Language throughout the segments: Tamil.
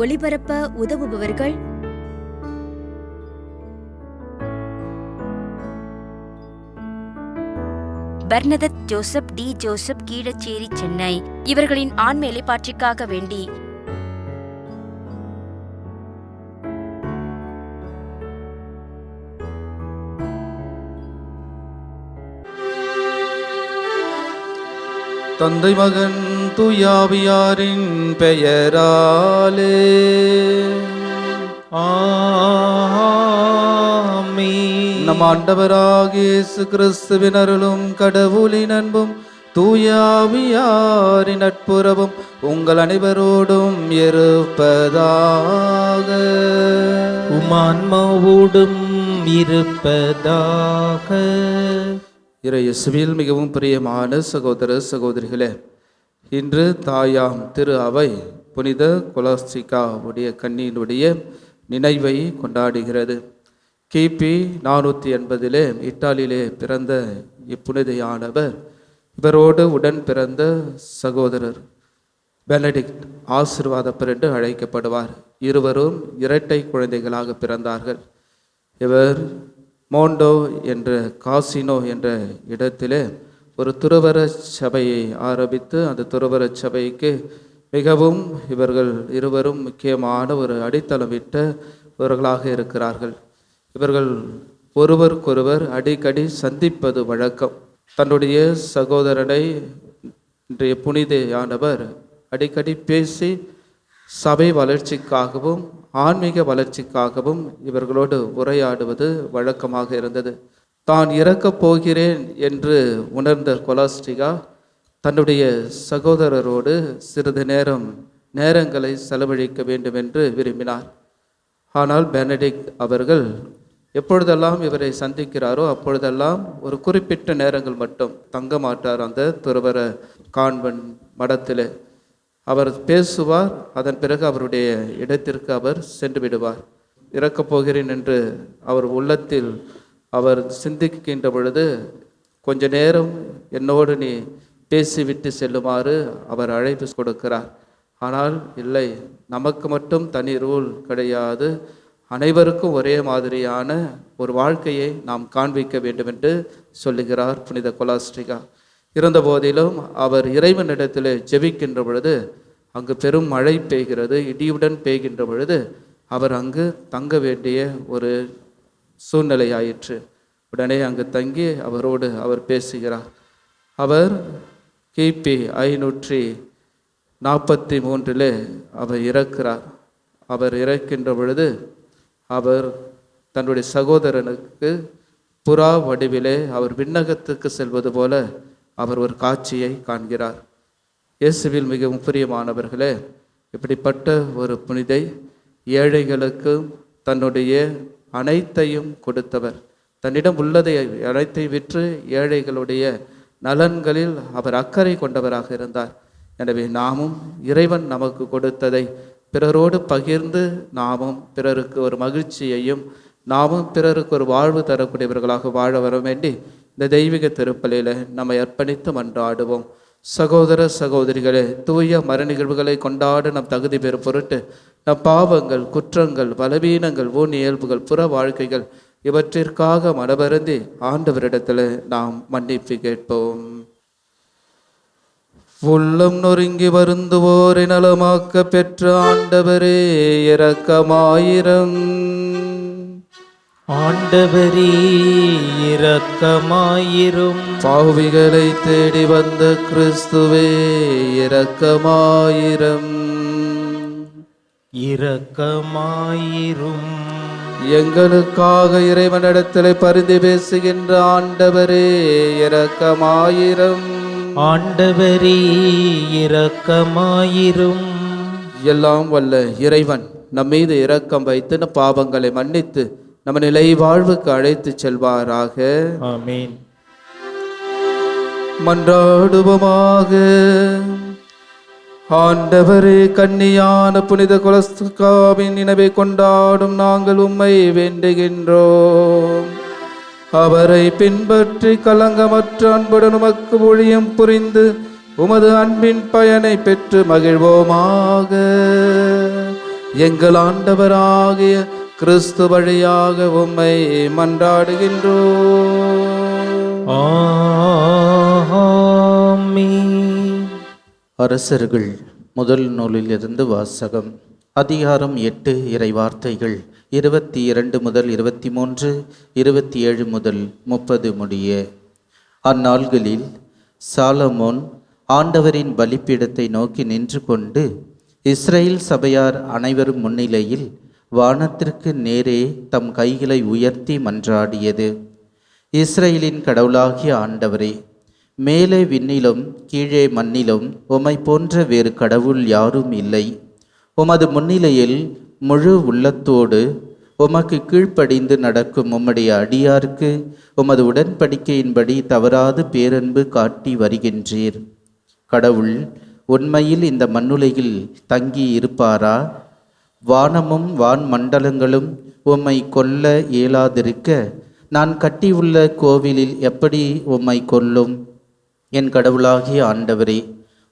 ஒளிபரப்ப உதவுபவர்கள் Bernadette Joseph D Joseph, Keezhacheri, Chennai. இவர்களின் ஆன்ம இளைப்பாற்றிக்காக வேண்டி தந்தை மகன் தூயாவியாரின் பெயராலே ஆமென். நம் ஆண்டவராகிய இயேசு கிறிஸ்துவின் அருளும் கடவுளின் அன்பும் தூயாவியாரின் நட்புறவும் உங்கள் அனைவரோடும் இருப்பதாக. உமான்மாவோடும் இருப்பதாக. இயேசுவில் மிகவும் பிரியமான சகோதர சகோதரிகளே, இன்று தாயாம் திரு அவை புனித கொலாஸ்டிகா உடைய கன்னியினுடைய நினைவை கொண்டாடுகிறது. கிபி 480 இத்தாலியிலே பிறந்த இப்புனிதையானவர் இவரோடு உடன் பிறந்த சகோதரர் பெனடிக்ட் ஆசீர்வாதப்பர் என்று அழைக்கப்படுவார். இருவரும் இரட்டை குழந்தைகளாக பிறந்தார்கள். இவர் மோண்டோ என்ற காசினோ என்ற இடத்திலே ஒரு துறவற சபையை ஆரம்பித்து அந்த துறவற சபைக்கு மிகவும் இவர்கள் இருவரும் முக்கியமான ஒரு அடித்தளமிட்டவர்களாக இருக்கிறார்கள். இவர்கள் ஒருவருக்கொருவர் அடிக்கடி சந்திப்பது வழக்கம். தன்னுடைய சகோதரனை இன்றைய புனிதையானவர் அடிக்கடி பேசி சபை வளர்ச்சிக்காகவும் ஆன்மீக வளர்ச்சிக்காகவும் இவர்களோடு உரையாடுவது வழக்கமாக இருந்தது. தான் இறக்கப் போகிறேன் என்று உணர்ந்த கொலாஸ்டிகா தன்னுடைய சகோதரரோடு சிறிது நேரங்களை செலவழிக்க வேண்டும் என்று விரும்பினார். ஆனால் பெனடிக்ட் அவர்கள் எப்பொழுதெல்லாம் இவரை சந்திக்கிறாரோ அப்பொழுதெல்லாம் ஒரு குறிப்பிட்ட நேரங்கள் மட்டும் தங்க மாட்டார். அந்த துறவற கான்வென்ட் மடத்திலே அவர் பேசுவார். அதன் பிறகு அவருடைய இடத்திற்கு அவர் சென்று விடுவார். இறக்கப் போகிறேன் என்று அவர் உள்ளத்தில் அவர் சிந்திக்கின்ற பொழுது கொஞ்ச நேரம் என்னோடு நீ பேசிவிட்டு செல்லுமாறு அவர் அழைப்பு கொடுக்கிறார். ஆனால் இல்லை, நமக்கு மட்டும் தனி ரூல் கிடையாது, அனைவருக்கும் ஒரே மாதிரியான ஒரு வாழ்க்கையை நாம் காண்பிக்க வேண்டும் என்று சொல்லுகிறார் புனித கொலாஸ்டிகா. இருந்த போதிலும் அவர் இறைவனிடத்தில் ஜெபிக்கின்ற பொழுது அங்கு பெரும் மழை பெய்கிறது, இடியுடன் பெய்கின்ற பொழுது அவர் அங்கு தங்க வேண்டிய ஒரு சூழ்நிலை ஆயிற்று. உடனே அங்கு தங்கி அவரோடு அவர் பேசுகிறார். அவர் கிபி 543 அவர் இறக்கிறார். அவர் இறக்கின்ற பொழுது அவர் தன்னுடைய சகோதரனுக்கு புறா வடிவிலே அவர் விண்ணகத்துக்கு செல்வது போல அவர் ஒரு காட்சியை காண்கிறார். இயேசுவில் மிகவும் பிரியமானவர்களே, இப்படிப்பட்ட ஒரு புனிதை ஏழைகளுக்கு தன்னுடைய அனைத்தையும் கொடுத்தவர். தன்னிடம் உள்ளதை அனைத்தை விற்று ஏழைகளுடைய நலன்களில் அவர் அக்கறை கொண்டவராக இருந்தார். எனவே நாமும் இறைவன் நமக்கு கொடுத்ததை பிறரோடு பகிர்ந்து நாமும் பிறருக்கு ஒரு மகிழ்ச்சியையும் நாமும் பிறருக்கு ஒரு வாழ்வு தரக்கூடியவர்களாக வாழ வர வேண்டி இந்த தெய்வீக திருப்பலியில் நம்மை அர்ப்பணித்து மன்றாடுவோம். சகோதர சகோதரிகளே, தூய மர நிகழ்வுகளை கொண்டாட நம் தகுதி பெறும் பொருட்டு நம் பாவங்கள், குற்றங்கள், பலவீனங்கள், ஊன் இயல்புகள், புற வாழ்க்கைகள் இவற்றிற்காக மனவருந்தி ஆண்டவரிடத்தில் நாம் மன்னிப்பு கேட்போம். உள்ளம் நொறுங்கி வருந்துவோரை நலமாக்க பெற்ற ஆண்டவரே இரக்கமாயிரம். ஆண்டவரே இரக்கமாயிரும். பாவிகளை தேடி வந்த கிறிஸ்துவே இரக்கமாயிரம். இரக்கமாயிரும். எங்களுக்காக இறைவனிடத்திலே பரிந்து பேசுகின்ற ஆண்டவரே இரக்கமாயிரம். ஆண்டவரே இரக்கமாயிரும். எல்லாம் வல்ல இறைவன் நம் மீது இரக்கம் வைத்து நம் பாவங்களை மன்னித்து நம்ம நிலை வாழ்வுக்கு அழைத்து செல்வாராக. ஆமென். மன்றாடுவோமாக. ஆண்டவரே, கன்னியான புனித கொலாஸ்டிகாவின் நினைவை கொண்டாடும் நாங்கள் உம்மை வேண்டுகின்றோம். அவரை பின்பற்றி கலங்கமற்ற அன்புடன் உமக்கு ஊழியம் புரிந்து உமது அன்பின் பயனை பெற்று மகிழ்வோமாக. எங்கள் ஆண்டவராகிய கிறிஸ்து வழியாக உம்மை மன்றாடுகின்றோம். ஆமென். அரசர்கள் முதல் நூலிலிருந்து வாசகம். அதிகாரம் 8. இறை வார்த்தைகள் 22 முதல் 23, 27 முதல் 30 முடிய. அந்நாள்களில் சாலமோன் ஆண்டவரின் பலிப்பீடத்தை நோக்கி நின்று கொண்டு இஸ்ரேல் சபையார் அனைவரும் முன்னிலையில் வானத்திற்கு நேரே தம் கைகளை உயர்த்தி மன்றாடியது. இஸ்ரேலின் கடவுளாகிய ஆண்டவரே, மேலே விண்ணிலும் கீழே மண்ணிலும் உம்மை போன்ற வேறு கடவுள் யாரும் இல்லை. உமது முன்னிலையில் முழு உள்ளத்தோடு உமக்கு கீழ்ப்படிந்து நடக்கும் உம்முடைய அடியாருக்கு உமது உடன்படிக்கையின்படி தவறாது பேரன்பு காட்டி வருகின்றீர். கடவுள் உண்மையில் இந்த மண்ணுலகில் தங்கி இருப்பாரா? வானமும் வான் மண்டலங்களும் உம்மை கொல்ல இயலாதிருக்க நான் கட்டியுள்ள கோவிலில் எப்படி உம்மை கொல்லும்? என் கடவுளாகிய ஆண்டவரே,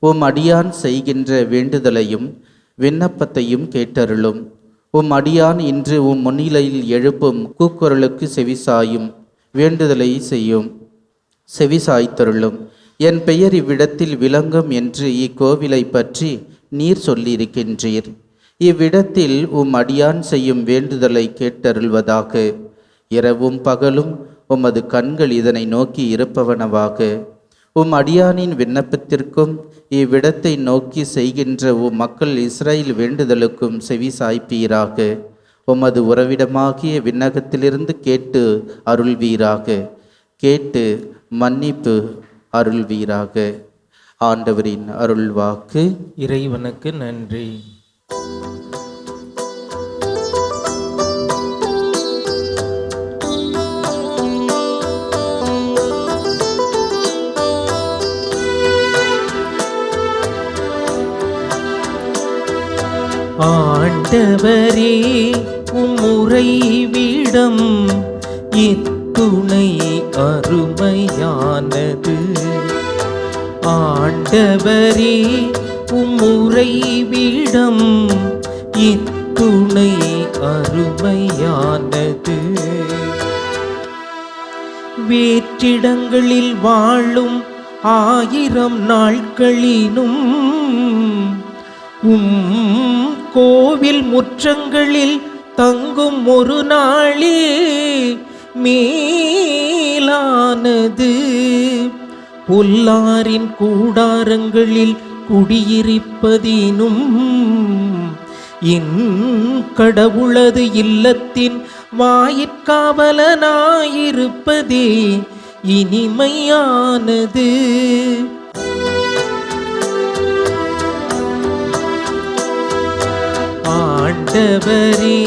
உம் அடியான் செய்கின்ற வேண்டுதலையும் விண்ணப்பத்தையும் கேட்டருளும். உம் அடியான் இன்று உம் முன்னிலையில் எழுப்பும் கூக்குரலுக்கு செவிசாயும். வேண்டுதலை செய்யும், செவிசாய்த்தருளும். என் பெயர் இவ்விடத்தில் விளங்கும் என்று இக்கோவிலை பற்றி நீர் சொல்லியிருக்கின்றீர். இவ்விடத்தில் உம் அடியான் செய்யும் வேண்டுதலை கேட்டருள்வதாக. இரவும் பகலும் உமது கண்கள் இதனை நோக்கி இருப்பவனவாக. உம் அடியானின் விண்ணப்பத்திற்கும் இவ்விடத்தை நோக்கி செய்கின்ற உம் மக்கள் இஸ்ரேல் வேண்டுதலுக்கும் செவி சாய்ப்பீராக. உமது உறவிடமாகிய விண்ணகத்திலிருந்து கேட்டு அருள்வீராக. கேட்டு மன்னிப்பு அருள்வீராக. ஆண்டவரின் அருள்வாக்கு. இறைவனுக்கு நன்றி. ஆண்டவரே, உம்முறை வீடம் இத்துணை அருமையானது. ஆண்டவரே, உம்முறை வீடம் இத்துணை அருமையானது. வேற்றிடங்களில் வாழும் 1000 நாட்களினும் கோவில் முற்றங்களில் தங்கும் ஒரு நாளே மேலானது. பொல்லாரின் கூடாரங்களில் குடியிருப்பதினும் என் கடவுளது இல்லத்தின் வாயிற்காவலனாயிருப்பதே இனிமையானது. ஆண்டவரே,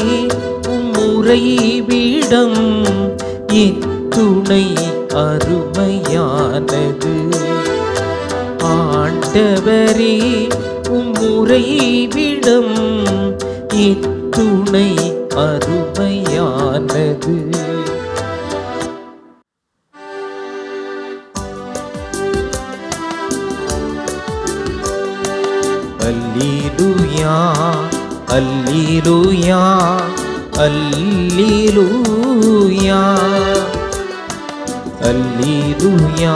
உம்முறை வீடம் இத்துணை அருமையானது. ஆண்டவரே, உம்முறை வீடம் இத்துணை அருமையானது. அல்லேலூயா, அல்லேலூயா, அல்லேலூயா, அல்லேலூயா,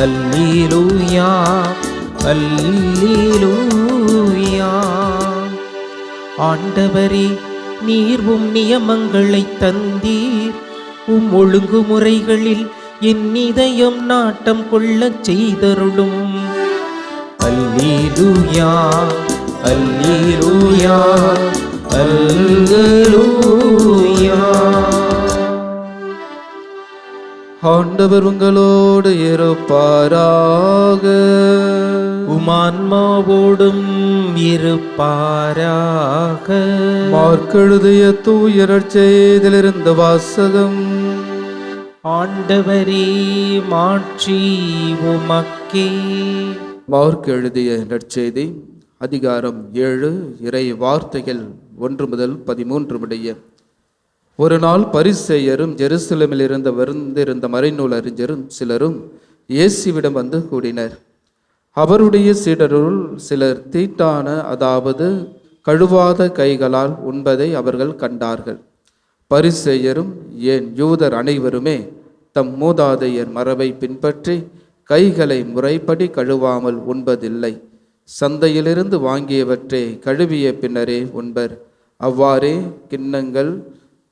அல்லேலூயா, அல்லேலூயா. ஆண்டவரே, நீர் உம் நியமங்களை தந்தீர். உம் ஒழுங்குமுறைகளில் என் இதயம் நாட்டம் கொள்ளச் செய்தருளும். அல்லேலூயா, அல்லேலூயா, அல்லேலூயா. ஆண்டவர் உங்களோடு இருப்பாராக. உமான்மாவோடும் இருப்பாராக. மார்க்கெழுதிய தூய நற்செய்தியிலிருந்து வாசகம். ஆண்டவரே, மாட்சி உமக்கே. மார்க் எழுதிய நற்செய்தி அதிகாரம் 7 இறை வார்த்தைகள் 1 முதல் 13 முடிய. ஒரு நாள் பரிசேயரும் ஜெருசலேமில் வந்திருந்த மறைநூல் அறிஞரும் சிலரும் இயேசுவிடம் வந்து கூடினர். அவருடைய சீடருள் சிலர் தீட்டான, அதாவது கழுவாத கைகளால் உண்பதை அவர்கள் கண்டார்கள். பரிசேயரும் ஏன் யூதர் அனைவருமே தம் மூதாதையர் மரபை பின்பற்றி கைகளை முறைப்படி கழுவாமல் உண்பதில்லை. சந்தையிலிருந்து வாங்கியவற்றை கழுவிய பின்னரே உண்பர். அவ்வாறே கிண்ணங்கள்,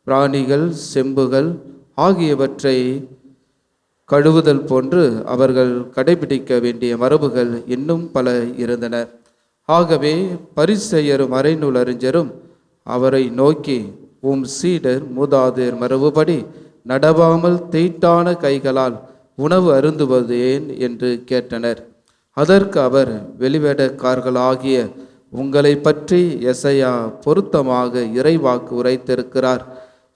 பிராணிகள், செம்புகள் ஆகியவற்றை கழுவுதல் போன்று அவர்கள் கடைபிடிக்க வேண்டிய மரபுகள் இன்னும் பல இருந்தன. ஆகவே பரிசேயரும் மறைநூல் அறிஞரும் அவரை நோக்கி, உம் சீடர் மூதாதையர் மரபுபடி நடவாமல் தீட்டான கைகளால் உணவு அருந்துவது ஏன் என்று கேட்டனர். அதற்கு அவர், வெளிவேடக்காரர்களாகிய உங்களை பற்றி எசையா பொருத்தமாக இறைவாக்கு உரைத்திருக்கிறார்.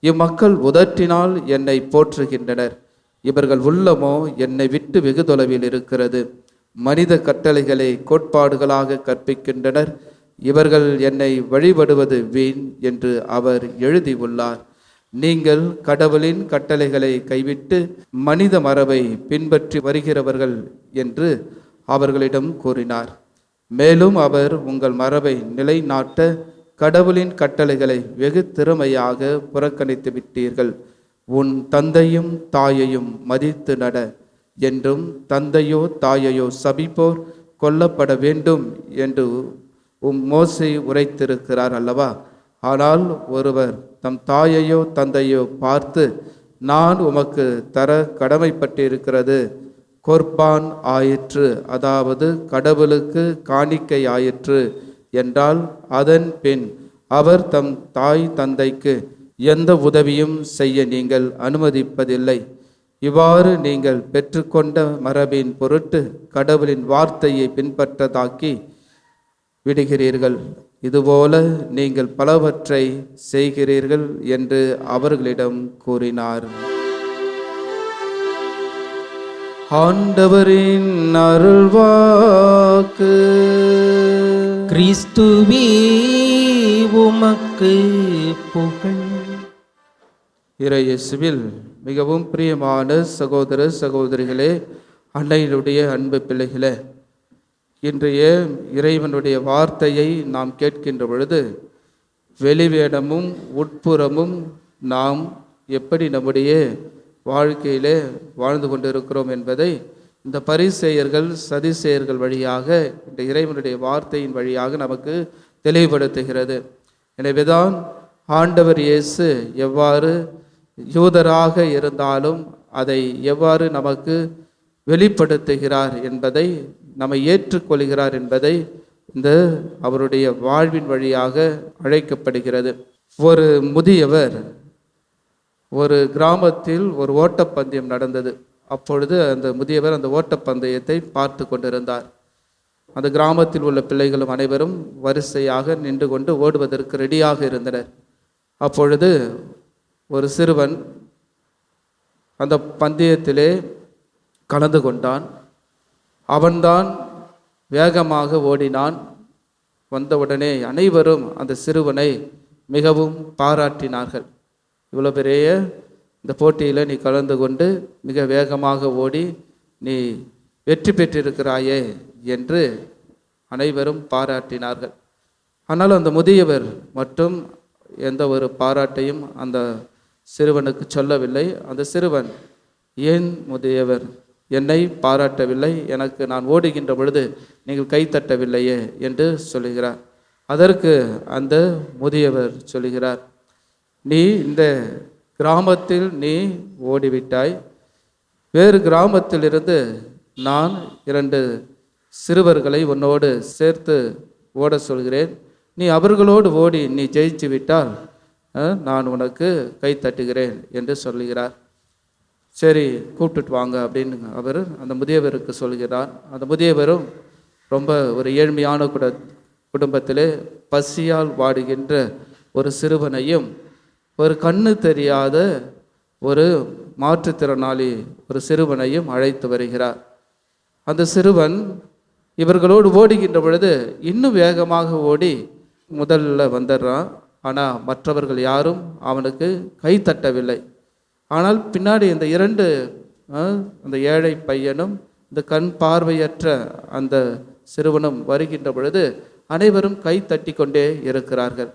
இம்மக்கள் உதட்டினால் என்னை போற்றுகின்றனர், இவர்கள் உள்ளமோ என்னை விட்டு வெகு தொலைவில் இருக்கிறது. மனித கட்டளைகளை கோட்பாடுகளாக கற்பிக்கின்றனர், இவர்கள் என்னை வழிபடுவது வீண் என்று அவர் எழுதியுள்ளார். நீங்கள் கடவுளின் கட்டளைகளை கைவிட்டு மனித மரபை பின்பற்றி வருகிறவர்கள் என்று அவர்களிடம் கூறினார். மேலும் அவர், உங்கள் மரபை நிலைநாட்ட கடவுளின் கட்டளைகளை வெகு திறமையாக புறக்கணித்து விட்டீர்கள். உன் தந்தையும் தாயையும் மதித்து நட என்றும் தந்தையோ தாயையோ சபிப்போர் கொல்லப்பட வேண்டும் என்று மோசே உரைத்திருக்கிறார் அல்லவா? ஆனால் ஒருவர் தம் தாயையோ தந்தையோ பார்த்து, நான் உமக்கு தர கடமைப்பட்டிருக்கிறது கொர்பான் ஆயிற்று, அதாவது கடவுளுக்கு காணிக்கை ஆயிற்று என்றால், அதன் பின் அவர் தம் தாய் தந்தைக்கு எந்த உதவியும் செய்ய நீங்கள் அனுமதிப்பதில்லை. இவ்வாறு நீங்கள் பெற்றுக்கொண்ட மரபின் பொருட்டு கடவுளின் வார்த்தையை பின்பற்றதாக்கி விடுகிறீர்கள். இதுபோல நீங்கள் பலவற்றை செய்கிறீர்கள் என்று அவர்களிடம் கூறினார். ஆண்டவரின் அருள்வாக்கு. கிறிஸ்துவே உமக்கு புகழ். இறையேசுவில் மிகவும் பிரியமான சகோதர சகோதரிகளே, அன்னையினுடைய அன்பு பிள்ளைகளே, இன்றைய இறைவனுடைய வார்த்தையை நாம் கேட்கின்ற பொழுது வெளிவேடமும் உட்புறமும் நாம் எப்படி நம்முடைய வாழ்க்கையிலே வாழ்ந்து கொண்டிருக்கிறோம் என்பதை இந்த பரிசேயர்கள் சதிசேயர்கள் வழியாக இந்த இறைவனுடைய வார்த்தையின் வழியாக நமக்கு தெளிவுபடுத்துகிறது. எனவேதான் ஆண்டவர் இயேசு எவ்வாறு யூதராக இருந்தாலும் அதை எவ்வாறு நமக்கு வெளிப்படுத்துகிறார் என்பதை, நம்மை ஏற்றுக்கொள்கிறார் என்பதை இந்த அவருடைய வாழ்வின் வழியாக அழைக்கப்படுகிறது. ஒரு முதியவர், ஒரு கிராமத்தில் ஒரு ஓட்டப்பந்தயம் நடந்தது. அப்பொழுது அந்த முதியவர் அந்த ஓட்டப்பந்தயத்தை பார்த்து கொண்டிருந்தார். அந்த கிராமத்தில் உள்ள பிள்ளைகளும் அனைவரும் வரிசையாக நின்று கொண்டு ஓடுவதற்கு ரெடியாக இருந்தனர். அப்பொழுது ஒரு சிறுவன் அந்த பந்தயத்திலே கலந்து கொண்டான். அவன்தான் வேகமாக ஓடினான். வந்தவுடனே அனைவரும் அந்த சிறுவனை மிகவும் பாராட்டினார்கள். இவ்வளோ பெரிய இந்த போட்டியில் நீ கலந்து கொண்டு மிக வேகமாக ஓடி நீ வெற்றி பெற்றிருக்கிறாயே என்று அனைவரும் பாராட்டினார்கள். ஆனால் அந்த முதியவர் மட்டும் எந்த ஒரு பாராட்டையும் அந்த சிறுவனுக்கு சொல்லவில்லை. அந்த சிறுவன், ஏன் முதியவர் என்னை பாராட்டவில்லை, எனக்கு நான் ஓடுகின்ற பொழுது நீங்கள் கைத்தட்டவில்லையே என்று சொல்லுகிறார். அதற்கு அந்த முதியவர் சொல்லுகிறார், நீ இந்த கிராமத்தில் நீ ஓடிவிட்டாய், வேறு கிராமத்திலிருந்து நான் 2 சிறுவர்களை உன்னோடு சேர்த்து ஓட சொல்கிறேன். நீ அவர்களோடு ஓடி நீ ஜெயிச்சு விட்டால் நான் உனக்கு கை தட்டுகிறேன் என்று சொல்லுகிறார். சரி, கூப்பிட்டுட்டு வாங்க அப்படின்னு அவர் அந்த முதியவருக்கு சொல்கிறார். அந்த முதியவரும் ரொம்ப ஒரு ஏழ்மையான குடும்பத்திலே பசியால் வாடுகின்ற ஒரு சிறுவனையும், ஒரு கண்ணு தெரியாத ஒரு மாற்றுத்திறனாளி ஒரு சிறுவனையும் அழைத்து வருகிறார். அந்த சிறுவன் இவர்களோடு ஓடுகின்ற பொழுது இன்னும் வேகமாக ஓடி முதல்ல வந்துடுறான். ஆனால் மற்றவர்கள் யாரும் அவனுக்கு கை தட்டவில்லை. ஆனால் பின்னாடி இந்த 2 அந்த ஏழை பையனும் இந்த கண் பார்வையற்ற அந்த சிறுவனும் வருகின்ற பொழுது அனைவரும் கை தட்டி கொண்டே இருக்கிறார்கள்.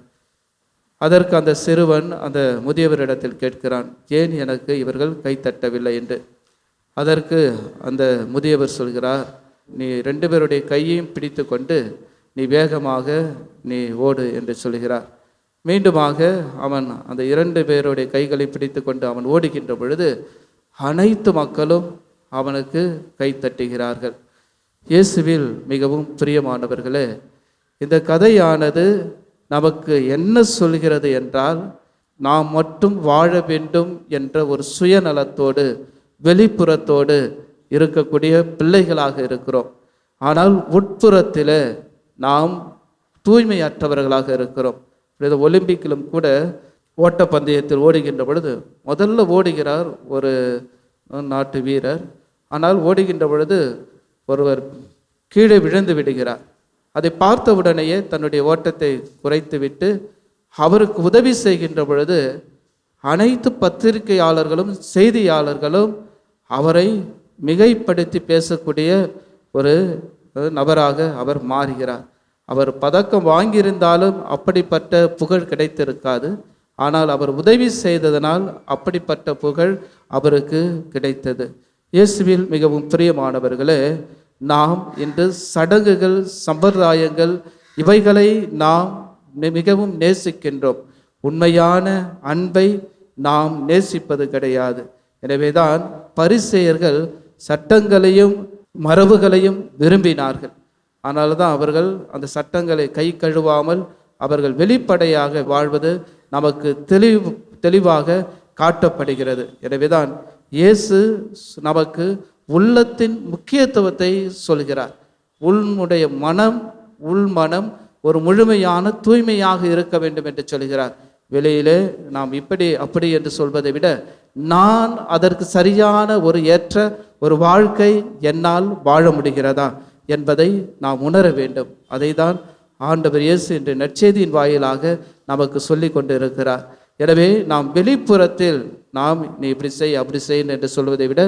அதற்கு அந்த சிறுவன் அந்த முதியவரிடத்தில் கேட்கிறான், ஏன் எனக்கு இவர்கள் கை தட்டவில்லை என்று. அதற்கு அந்த முதியவர் சொல்கிறார், நீ 2 பேருடைய கையையும் பிடித்து கொண்டு நீ வேகமாக நீ ஓடு என்று சொல்கிறார். மீண்டுமாக அவன் அந்த 2 பேருடைய கைகளை பிடித்து கொண்டு அவன் ஓடுகின்ற பொழுது அனைத்து மக்களும் அவனுக்கு கை தட்டுகிறார்கள். இயேசுவில் மிகவும் பிரியமானவர்களே, இந்த கதையானது நமக்கு என்ன சொல்கிறது என்றால், நாம் மட்டும் வாழ வேண்டும் என்ற ஒரு சுயநலத்தோடு வெளிப்புறத்தோடு இருக்கக்கூடிய பிள்ளைகளாக இருக்கிறோம். ஆனால் உட்புறத்தில் நாம் தூய்மையற்றவர்களாக இருக்கிறோம். இந்த ஒலிம்பிக்கிலும் கூட ஓட்டப்பந்தயத்தில் ஓடுகின்ற பொழுது முதல்ல ஓடுகிறார் ஒரு நாட்டு வீரர். ஆனால் ஓடுகின்ற பொழுது ஒருவர் கீழே விழுந்து விடுகிறார். அதை பார்த்தவுடனேயே தன்னுடைய ஓட்டத்தை குறைத்துவிட்டு அவருக்கு உதவி செய்கின்ற பொழுது அனைத்து பத்திரிகையாளர்களும் செய்தியாளர்களும் அவரை மிகைப்படுத்தி பேசக்கூடிய ஒரு நபராக அவர் மாறுகிறார். அவர் பதக்கம் வாங்கியிருந்தாலும் அப்படிப்பட்ட புகழ் கிடைத்திருக்காது. ஆனால் அவர் உதவி செய்ததனால் அப்படிப்பட்ட புகழ் அவருக்கு கிடைத்தது. இயேசுவில் மிகவும் பிரியமானவர்களே, நாம் இன்று சடங்குகள், சம்பிரதாயங்கள் இவைகளை நாம் மிகவும் நேசிக்கின்றோம். உண்மையான அன்பை நாம் நேசிப்பது கிடையாது. எனவேதான் பரிசேயர்கள் சட்டங்களையும் மரபுகளையும் விரும்பினார்கள். ஆனால் தான் அவர்கள் அந்த சட்டங்களை கை கழுவாமல் அவர்கள் வெளிப்படையாக வாழ்வது நமக்கு தெளிவாக காட்டப்படுகிறது. எனவேதான் இயேசு நமக்கு உள்ளத்தின் முக்கியத்துவத்தை சொல்கிறார். உள்முடைய உள்மனம் ஒரு முழுமையான தூய்மையாக இருக்க வேண்டும் என்று சொல்கிறார். வெளியிலே நாம் இப்படி அப்படி என்று சொல்வதை விட நான் அதற்கு சரியான ஒரு ஏற்ற ஒரு வாழ்க்கை என்னால் வாழ முடிகிறதா என்பதை நாம் உணர வேண்டும். அதை தான் ஆண்டவர் இயேசு என்ற நற்செய்தியின் வாயிலாக நமக்கு சொல்லி கொண்டு இருக்கிறார். எனவே நாம் வெளிப்புறத்தில் நாம் நீ இப்படி செய் அப்படி செய் என்று சொல்வதை விட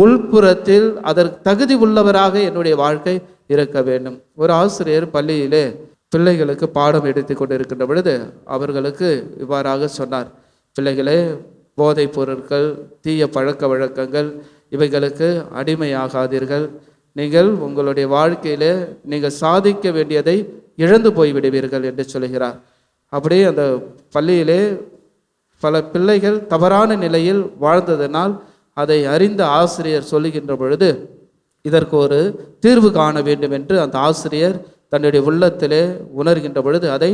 உள்புறத்தில் அதற்கு தகுதி உள்ளவராக என்னுடைய வாழ்க்கை இருக்க வேண்டும். ஒரு ஆசிரியர் பள்ளியிலே பிள்ளைகளுக்கு பாடம் எடுத்து கொண்டு இருக்கின்ற பொழுது அவர்களுக்கு இவ்வாறாக சொன்னார், பிள்ளைகளே, போதைப் பொருட்கள், தீய பழக்க வழக்கங்கள் இவைகளுக்கு அடிமையாகாதீர்கள். நீங்கள் உங்களுடைய வாழ்க்கையிலே நீங்கள் சாதிக்க வேண்டியதை இழந்து போய்விடுவீர்கள் என்று சொல்கிறார். அப்படியே அந்த பள்ளியிலே பல பிள்ளைகள் தவறான நிலையில் வாழ்ந்ததனால் அதை அறிந்த ஆசிரியர் சொல்லுகின்ற பொழுது இதற்கு ஒரு தீர்வு காண வேண்டும் என்று அந்த ஆசிரியர் தன்னுடைய உள்ளத்திலே உணர்கின்ற பொழுது அதை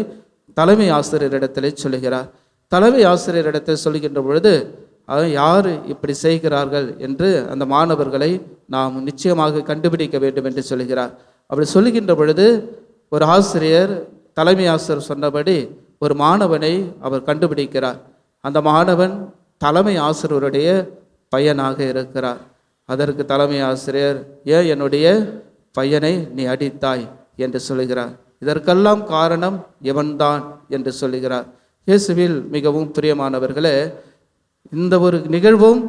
தலைமை ஆசிரியரிடத்திலே சொல்லுகிறார். தலைமை ஆசிரியரிடத்தில் சொல்லுகின்ற பொழுது யார் இப்படி செய்கிறார்கள் என்று அந்த மாணவர்களை நாம் நிச்சயமாக கண்டுபிடிக்க வேண்டும் என்று சொல்கிறார். அப்படி சொல்லுகின்ற பொழுது ஒரு ஆசிரியர், தலைமை ஆசிரியர் சொன்னபடி ஒரு மாணவனை அவர் கண்டுபிடிக்கிறார். அந்த மாணவன் தலைமை ஆசிரியருடைய பையனாக இருக்கிறார். அதற்கு தலைமை ஆசிரியர், ஏன் என்னுடைய பையனை நீ அடித்தாய் என்று சொல்லுகிறார். இதற்கெல்லாம் காரணம் இவன்தான் என்று சொல்லுகிறார். இயேசுவில் மிகவும் பிரியமானவர்களே, இந்த ஒரு நிகழ்வும்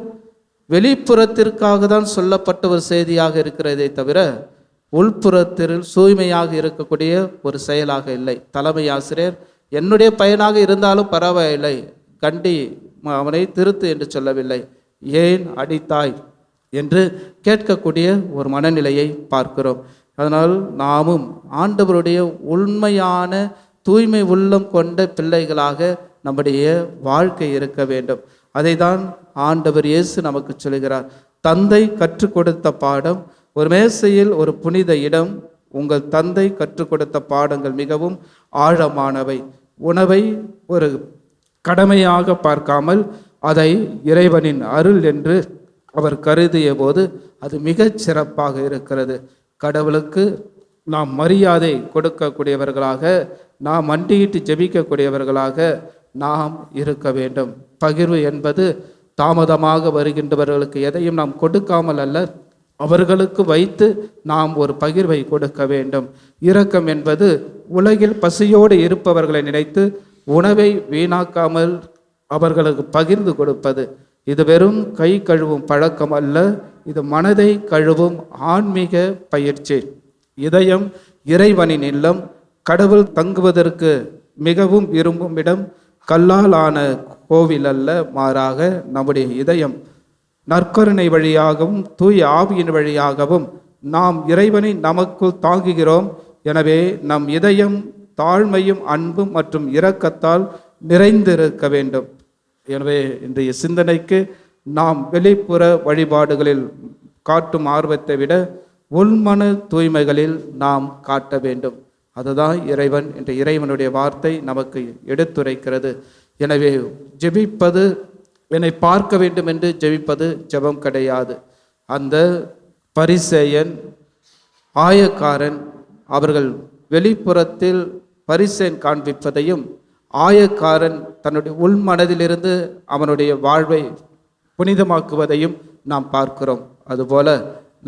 வெளிப்புறத்திற்காக தான் சொல்லப்பட்ட ஒரு செய்தியாக இருக்கிறதை தவிர உள்புறத்தில் தூய்மையாக இருக்கக்கூடிய ஒரு செயலாக இல்லை. தலைமை ஆசிரியர் என்னுடைய பையனாக இருந்தாலும் பரவாயில்லை, கண்டி அவனை திருத்து என்று சொல்லவில்லை. ஏன் அடித்தாய் என்று கேட்கக்கூடிய ஒரு மனநிலையை பார்க்கிறோம். அதனால் நாமும் ஆண்டவருடைய உண்மையான தூய்மை உள்ளம் கொண்ட பிள்ளைகளாக நம்முடைய வாழ்க்கை இருக்க வேண்டும். அதை தான் ஆண்டவர் இயேசு நமக்கு சொல்கிறார். தந்தை கற்றுக் கொடுத்த பாடம், ஒரு மேசையில் ஒரு புனித இடம். உங்கள் தந்தை கற்றுக் கொடுத்த பாடங்கள் மிகவும் ஆழமானவை. உணவை ஒரு கடமையாக பார்க்காமல் அதை இறைவனின் அருள் என்று அவர் கருதிய போது அது மிகச் சிறப்பாக இருக்கிறது. கடவுளுக்கு நாம் மரியாதை கொடுக்கக்கூடியவர்களாக, நாம் மண்டியிட்டு ஜெபிக்கக்கூடியவர்களாக நாம் இருக்க வேண்டும். பகிர்வு என்பது தாமதமாக வருகின்றவர்களுக்கு எதையும் நாம் கொடுக்காமல் அல்ல, அவர்களுக்கு வைத்து நாம் ஒரு பகிர்வை கொடுக்க வேண்டும். இரக்கம் என்பது உலகில் பசியோடு இருப்பவர்களை நினைத்து உணவை வீணாக்காமல் அவர்களுக்கு பகிர்ந்து கொடுப்பது. இது வெறும் கை கழுவும் பழக்கம் அல்ல, இது மனதை கழுவும் ஆன்மீக பயிற்சி. இதயம் இறைவனின் இல்லம், கடவுள் தங்குவதற்கு மிகவும் விரும்பும் இடம் கல்லால் ஆன கோவில் அல்ல, மாறாக நம்முடைய இதயம். நற்கருணை வழியாகவும் தூய ஆவியின் வழியாகவும் நாம் இறைவனை நமக்குள் தாங்குகிறோம். எனவே நம் இதயம் தாழ்மையும் அன்பும் மற்றும் இரக்கத்தால் நிறைந்திருக்க வேண்டும். எனவே இன்றைய சிந்தனைக்கு நாம் வெளிப்புற வழிபாடுகளில் காட்டும் ஆர்வத்தை விட உள்மன தூய்மைகளில் நாம் காட்ட வேண்டும். அதுதான் இறைவன் என்ற இறைவனுடைய வார்த்தை நமக்கு எடுத்துரைக்கிறது. எனவே ஜெபிப்பது, என்னை பார்க்க வேண்டும் என்று ஜெபிப்பது ஜெபம் கிடையாது. அந்த பரிசேயன், ஆயக்காரன் அவர்கள் வெளிப்புறத்தில் பரிசேயன் காண்பிப்பதையும், ஆயக்காரன் தன்னுடைய உள்மனதிலிருந்து அவனுடைய வாழ்வை புனிதமாக்குவதையும் நாம் பார்க்கிறோம். அதுபோல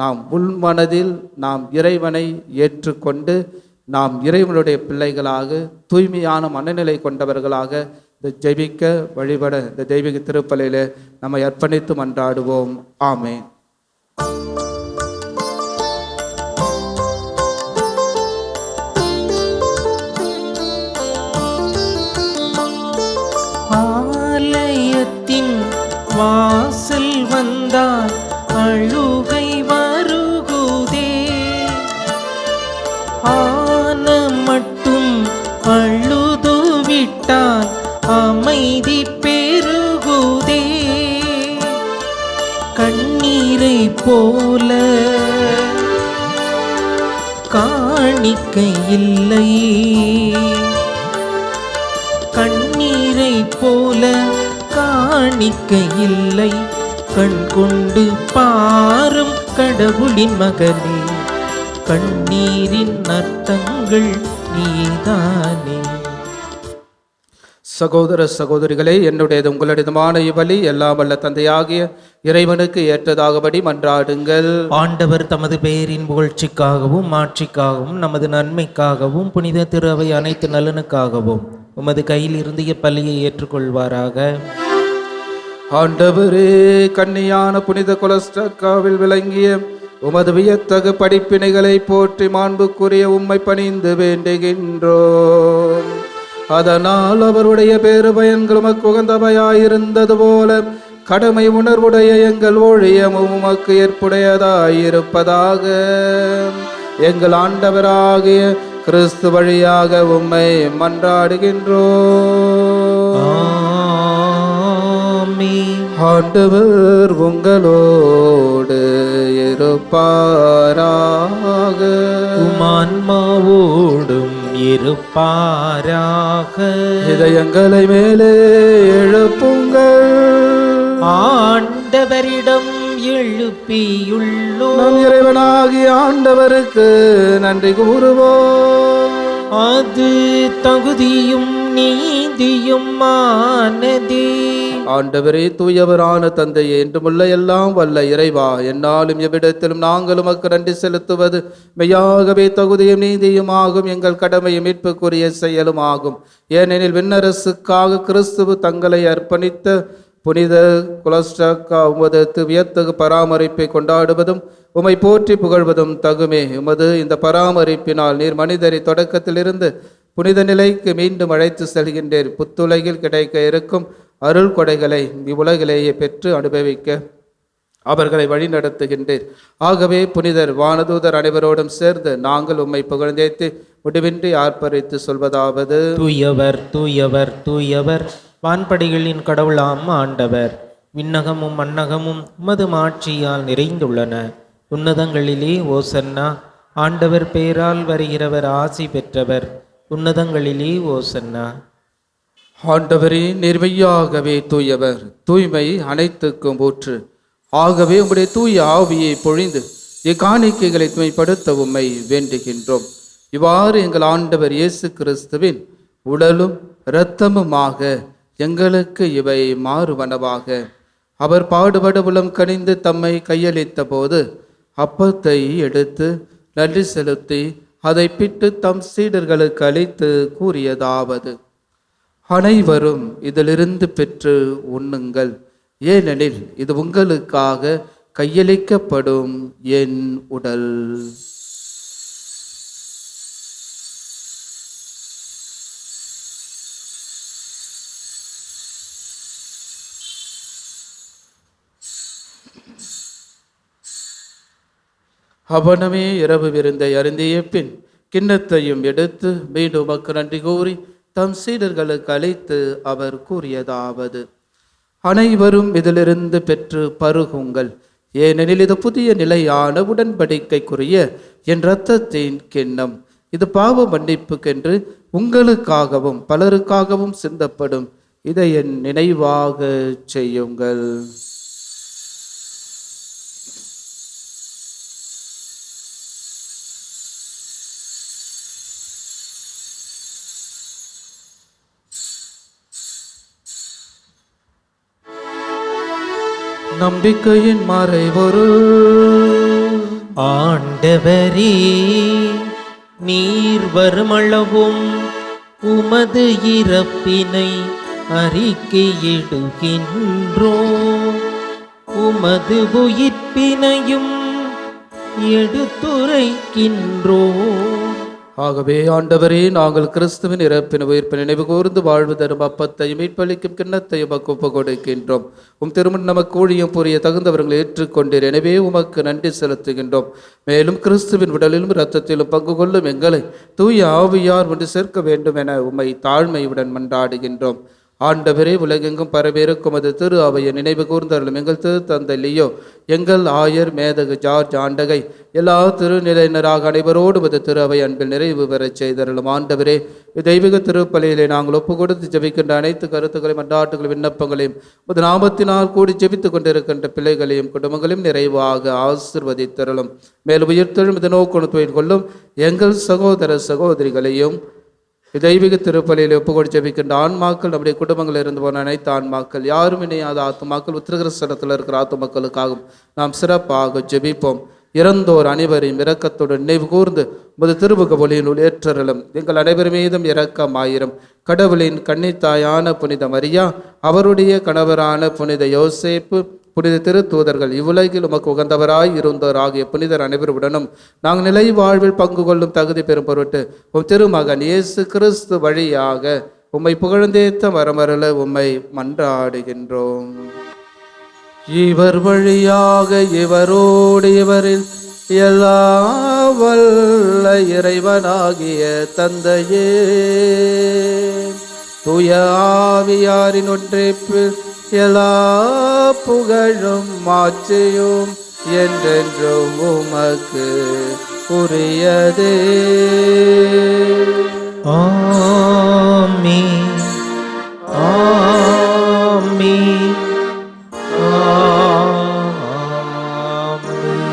நாம் உள்மனதில் நாம் இறைவனை ஏற்றுக்கொண்டு நாம் இறைவனுடைய பிள்ளைகளாக தூய்மையான மனநிலை கொண்டவர்களாக இந்த ஜெபிக்க வழிபட இந்த தெய்வீக திருப்பலியிலே நம்மை அர்ப்பணித்து மன்றாடுவோம். ஆமென். ஆலயத்தின் வாசல் வந்தால் அழுகை வருகுதே, ஆன மட்டும் அழுது விட்டால் அமைதி பெருகுதே. கண்ணீரை போல காணிக்கை இல்லை, கண்ணீரை போல காணிக்கை இல்லை. கண் கொண்டு பாரும் கடவுளின் மகனே, கண்ணீரின் அர்த்தங்கள் நீதானே. சகோதர சகோதரிகளே, என்னுடையது உங்களுடையதுமான இவ்வழி எல்லாம் வல்ல தந்தையாகிய இறைவனுக்கு ஏற்றதாகபடி மன்றாடுங்கள். ஆண்டவர் தமது பெயரின் புகழ்ச்சிக்காகவும் மாட்சிக்காகவும் நமது நன்மைக்காகவும் புனித திரு அவை அனைத்து நலனுக்காகவும் உமது கையில் இருந்து இப்பலியை ஏற்றுக்கொள்வாராக. ஆண்டவரே, கன்னியான புனித கொலஸ்ட்ராவில் விளங்கிய உமது வியத்தகு படிப்பினைகளை போற்றி மாண்புக்குரிய உம்மை பணிந்து வேண்டுகின்றோம். அதனால் அவருடைய பேரு பயன்கள் உமக்கு உகந்தவையாயிருந்தது போல கடமை உணர்வுடைய எங்கள் ஊழியமும் உமக்கு ஏற்புடையதாயிருப்பதாக. எங்கள் ஆண்டவராகிய கிறிஸ்து வழியாக உம்மை மன்றாடுகின்றோம். ஆண்டவர் உங்களோடு இருப்பாராக, உமான்மாவோடும் இருப்பாராக. இதயங்களை மேலே எழுப்புங்கள், ஆண்டவரிடம் எழுப்பியுள்ளோம். நம் இறைவனாகிய ஆண்டவருக்கு நன்றி கூறுவோம். அது தகுதியும் நீதியும் ஆனதே. ஆண்டவரே, தூயவரான தந்தையே, என்றுமுள்ள எல்லாம் வல்ல இறைவா, என்னாலும் எவ்விடத்திலும் நாங்கள் உமக்கு நன்றி செலுத்துவது மெய்யாகவே தகுதியும் நீதியும் ஆகும், எங்கள் கடமையும் மீட்புக்குரிய செயலும் ஆகும். ஏனெனில் விண்ணரசுக்காக கிறிஸ்துவு தங்களை அர்ப்பணித்த புனித கொலஸ்ட்ராக்கா உமது வியத்தகு பராமரிப்பை கொண்டாடுவதும் உமை போற்றி புகழ்வதும் தகுமே. உமது இந்த பராமரிப்பினால் நீர் மனிதரை தொடக்கத்திலிருந்து புனித நிலைக்கு மீண்டும் அழைத்து செல்கின்றீர். புத்துலகில் கிடைக்க இருக்கும் அருள் கொடைகளை இவ்வுலகிலேயே பெற்று அனுபவிக்க அவர்களை வழிநடத்துகின்றீர். ஆகவே புனிதர் வானதூதர் அனைவரோடும் சேர்ந்து நாங்கள் உம்மை புகழ்ந்தேத்து முடிவின்றி ஆர்ப்பரித்து சொல்வதாவது: தூயவர் தூயவர் தூயவர், வான்படிகளின் கடவுளாம் ஆண்டவர். விண்ணகமும் மண்ணகமும் உமது மாட்சியால் நிறைந்துள்ளன. உன்னதங்களிலே ஓசன்னா. ஆண்டவர் பெயரால் வருகிறவர் ஆசி பெற்றவர். உன்னதங்களிலே ஓசன்னா. ஆண்டவரே, நிர்மையாகவே தூயவர், தூய்மை அனைத்துக்கும் ஊற்று. ஆகவே உம்முடைய தூய ஆவியை பொழிந்து இக்காணிக்கைகளை தூய்மைப்படுத்த உம்மை வேண்டுகின்றோம். இவ்வாறு எங்கள் ஆண்டவர் இயேசு கிறிஸ்துவின் உடலும் இரத்தமுமாக எங்களுக்கு இவை மாறுவனவாக. அவர் பாடுபட உளம் கனிந்து தம்மை கையளித்த போது அப்பத்தை எடுத்து நன்றி செலுத்தி அதை பிட்டு தம் சீடர்களுக்கு அளித்து கூறியதாவது: அனைவரும் இதிலிருந்து பெற்று உண்ணுங்கள், ஏனெனில் இது உங்களுக்காக கையளிக்கப்படும் என் உடல். அவனமே இரவு விருந்தை அருந்திய பின் கிண்ணத்தையும் எடுத்து மீண்டும் உமக்கு நன்றி கூறி தம் சீடர்களுக்கு அளித்து அவர் கூறியதாவது: அனைவரும் இதிலிருந்து பெற்று பருகுங்கள், ஏனெனில் இது புதிய நிலையான உடன்படிக்கைக்குரிய என் இரத்தத்தின் கிண்ணம். இது பாவ மன்னிப்புக்கென்று உங்களுக்காகவும் பலருக்காகவும் சிந்தப்படும். இதை என் நினைவாக செய்யுங்கள். நம்பிக்கையின் மறைபொருள். ஆண்டவரே, நீர் வருமளவும் உமது இறப்பினை அறிக்கையிடுகின்றோம், உமது உயிர்ப்பினையும் எடுத்துரைக்கின்றோம். ஆகவே ஆண்டவரே, நாங்கள் கிறிஸ்துவின் இறப்பின் உயிர்ப்பை நினைவு கூர்ந்து வாழ்வு தரும் அப்பத்தையும் மீட்பளிக்கும் கிண்ணத்தையும் உமக்கு ஒப்புக் கொடுக்கின்றோம். திருமண் நமக்கு ஊழியம் புரிய தகுந்தவர்களை ஏற்றுக்கொண்டீர். எனவே உமக்கு நன்றி செலுத்துகின்றோம். மேலும் கிறிஸ்துவின் உடலிலும் இரத்தத்திலும் பங்கு கொள்ளும் எங்களை தூய ஆவியார் ஒன்று சேர்க்க வேண்டும் என உம்மை தாழ்மையுடன் மன்றாடுகின்றோம். ஆண்டவரே, உலகெங்கும் பரவேறுக்கும் அது திரு அவையை நினைவு கூர்ந்தருளும். எங்கள் திரு தந்தை லியோ, எங்கள் ஆயர் மேதகு ஜார்ஜ் ஆண்டகை, எல்லா திருநிலையினராக அனைவரோடு அது திரு அவை அன்பில் நிறைவு பெறச் செய்தருளும். ஆண்டவரே, தெய்வீக திருப்பலியிலே நாங்கள் ஒப்பு கொடுத்து ஜெபிக்கின்ற அனைத்து கருத்துக்களையும் மன்றாட்டுகளையும் விண்ணப்பங்களையும் உமது நாமத்தினால் கூடி ஜெபித்துக் கொண்டிருக்கின்ற பிள்ளைகளையும் குடும்பங்களையும் நிறைவாக ஆசீர்வதித்தருளும். மேலும் உயிர்த்தெழும் இது நோக்கணத்தை கொள்ளும் எங்கள் சகோதர சகோதரிகளையும் தெய்வீக திருப்பலியில் ஒப்புக்கொடு ஜெபிக்கின்ற ஆன்மாக்கள், நம்முடைய குடும்பங்களில் இருந்து போன அனைத்து ஆன்மாக்கள், யாரும் இணையாத ஆத்துமாக்கள், உத்திரகிரஸ்தலத்தில் இருக்கிற ஆத்துமக்களுக்காகவும் நாம் சிறப்பாக ஜெபிப்போம். இறந்தோர் அனைவரையும் இரக்கத்துடன் நினைவு கூர்ந்து உமது திருமுக ஒளியினுள் ஏற்றருளும். எங்கள் அனைவர் மீதும் இரக்கமாயிரும். கடவுளின் கன்னித்தாயான புனித மரியா, அவருடைய கணவரான புனித யோசேப்பு, புனித திருத்தூதர்கள், இவ்வுலகில் உமக்கு உகந்தவராய் இருந்தோர் ஆகிய புனிதர் அனைவருடனும் நாங்கள் நிலை வாழ்வில் பங்கு கொள்ளும் தகுதி பெறும் பொருட்டு உம் திருமகன் இயேசு கிறிஸ்து வழியாக உம்மை புகழ்ந்தேத்த வரமருள உம்மை மன்றாடுகின்றோம். இவர் வழியாக இவரோடு இவரில் எல்லா வல்ல இறைவனாகிய தந்தையே, தூய ஆவியாரின் ஒன்றிப்பில் எல்லா புகழும் மாட்சியும் என்றென்றும் உமக்கு உரியதே. ஆமென், ஆமென், ஆமென்.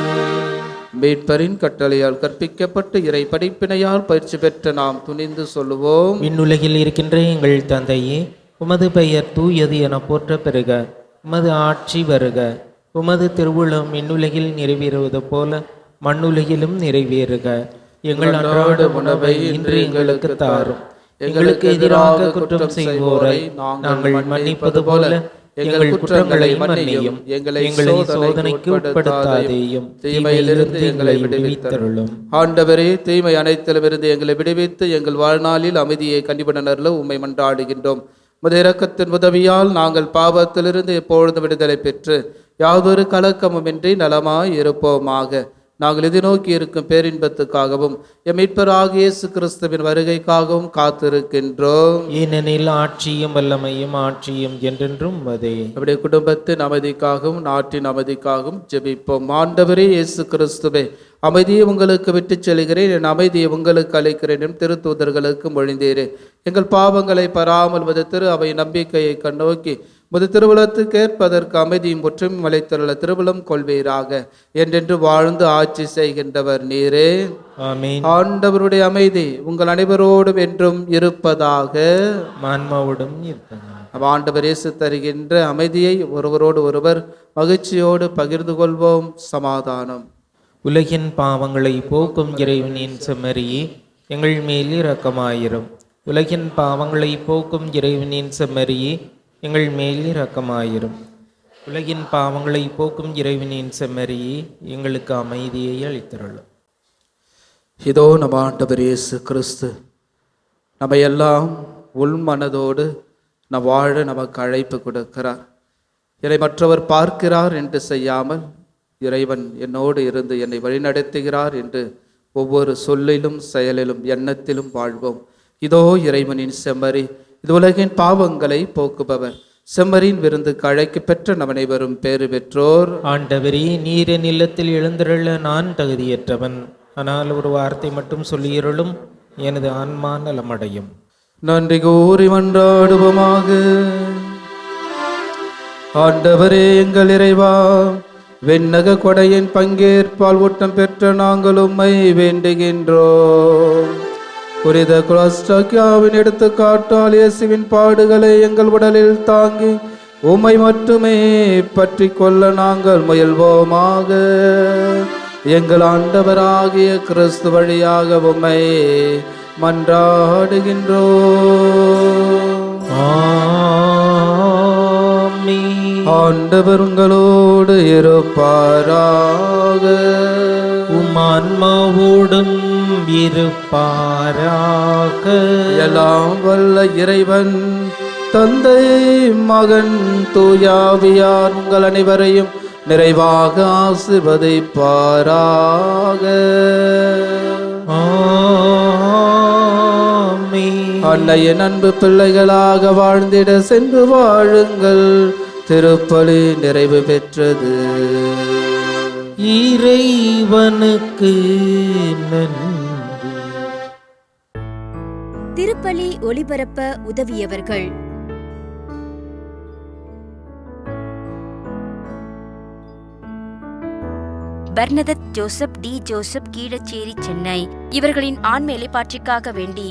மீட்பரின் கட்டளையால் கற்பிக்கப்பட்டு இறை படிப்பினையால் பயிற்சி பெற்ற நாம் துணிந்து சொல்லுவோம்: விண்ணுலகில் இருக்கின்ற எங்கள் தந்தையே, உமது பெயர் தூயது என போற்ற பெறுக. உமது ஆட்சி வருக. உமது திருவுளம் விண்ணுலகில் நிறைவேறுவது போல மண்ணுலகிலும் நிறைவேறுக. எங்கள் அன்றாட உணவை இன்று எங்களுக்கு தாரும். எங்களுக்கு எதிராக குற்றம் செய்வோரை நாங்கள் மன்னிப்பது போல எங்கள் குற்றங்களை மன்னியும். எங்களை சோதனைக்கு உட்படுத்தாதேயும், தீமையிலிருந்து எங்களை விடுவித்தருளும். ஆண்டவரே, தீமை அனைத்திலுமிருந்து எங்களை விடுவித்து எங்கள் வாழ்நாளில் அமைதியை கண்டிப்பனர்ல உம்மை மன்றாடுகின்றோம். உமது இரக்கத்தின் உதவியால் நாங்கள் பாவத்திலிருந்து எப்பொழுதும் விடுதலை பெற்று யாதொரு கலக்கமுமின்றி நலமாய் இருப்போமாக. நாங்கள் எதிர்நோக்கி இருக்கும் பேரின்பத்துக்காகவும் எம் மீட்பராகிய இயேசு கிறிஸ்துவின் வருகைக்காகவும் காத்திருக்கின்றோம். ஏனெனில் ஆட்சியும் வல்லமையும் ஆட்சியும் என்றென்றும் உமதே. நம்முடைய குடும்பத்தின் அமைதிக்காகவும் நாட்டின் அமைதிக்காகவும் ஜெபிப்போம். ஆண்டவரே இயேசு கிறிஸ்துவே, அமைதியை உங்களுக்கு விட்டுச் செல்கிறேன், என் அமைதியை உங்களுக்கு அளிக்கிறேன் என் திருத்தூதர்களுக்கு மொழிந்தீரே. எங்கள் பாவங்களை பராமல் உமது திரு அவை நம்பிக்கையை கண்ணோக்கி உமது திருவுளத்துக்கு ஏற்பதற்கு அமைதியும் ஒற்றுமையும் அளித்துள்ள திருவுளம் கொள்வீராக. என்றென்று வாழ்ந்து ஆட்சி செய்கின்றவர் நீரே. ஆமென். ஆண்டவருடைய அமைதி உங்கள் அனைவரோடும் என்றும் இருப்பதாக. ஆன்மாவோடும் இருப்பதாக. ஆண்டவர் இயேசு தருகின்ற அமைதியை ஒருவரோடு ஒருவர் மகிழ்ச்சியோடு பகிர்ந்து கொள்வோம். சமாதானம். உலகின் பாவங்களை போக்கும் இறைவனின் செம்மறியே, எங்கள் மேல் இரக்கமாயிரும். உலகின் பாவங்களை போக்கும் இறைவனின் செம்மறியே, எங்கள் மேல் இரக்கமாயிரும். உலகின் பாவங்களை போக்கும் இறைவனின் செம்மறியே, எங்களுக்கு அமைதியை அளித்தருளும். இதோ நம் ஆண்டவர் இயேசு கிறிஸ்து நம்ம எல்லாம் உள்மனதோடு நம் வாழ நமக்கு அழைப்பு கொடுக்கிறார். இதை மற்றவர் பார்க்கிறார் என்று செய்யாமல் இறைவன் என்னோடு இருந்து என்னை வழிநடத்துகிறார் என்று ஒவ்வொரு சொல்லிலும் செயலிலும் எண்ணத்திலும் வாழ்வோம். இதோ இறைவனின் செம்மறி, இது உலகின் பாவங்களை போக்குபவர். செம்மறியின் விருந்துக்கு அழைக்க பெற்ற நம் அனைவரும் பேறு பெற்றோர். ஆண்டவரே, நீரின் இல்லத்தில் எழுந்தருள நான் தகுதியற்றவன், ஆனால் ஒரு வார்த்தை மட்டும் சொல்லியருளும், எனது ஆன்மா நலமடையும். நன்றி கூறி மன்றாடுவோமாக. ஆண்டவரே எங்கள் இறைவா, விண்ணக கொடையின் பங்கேற்பால் ஊட்டம் பெற்ற நாங்கள் உம்மை வேண்டுகின்றோம். புனித குலஸ்டாக்கியாவின் எடுத்துக்காட்டால் இயேசுவின் பாடுகளை எங்கள் உடலில் தாங்கி உம்மை மட்டுமே பற்றி கொள்ள நாங்கள் முயல்வோமாக. எங்கள் ஆண்டவராகிய கிறிஸ்து வழியாக உம்மை மன்றாடுகின்றோம். ஆண்டவர் உங்களோடு இருப்பாராக. உம்மான்மாவோடும் இருப்பாராக. எல்லாம் வல்ல இறைவன் தந்தை, மகன், தூயாவியார் உங்கள் அனைவரையும் நிறைவாக ஆசீர்வதிப்பாராக. அன்னையின் அன்பு பிள்ளைகளாக வாழ்ந்திட சென்று வாழுங்கள். திருப்பலி நிறைவு பெற்றது. இறைவனுக்கு நன்றி. திருப்பலி ஒளிபரப்ப உதவியவர்கள்: Bernadette Joseph D Joseph Keezhacheri Chennai. இவர்களின் ஆண்மேலை பாற்றிக்காக வேண்டி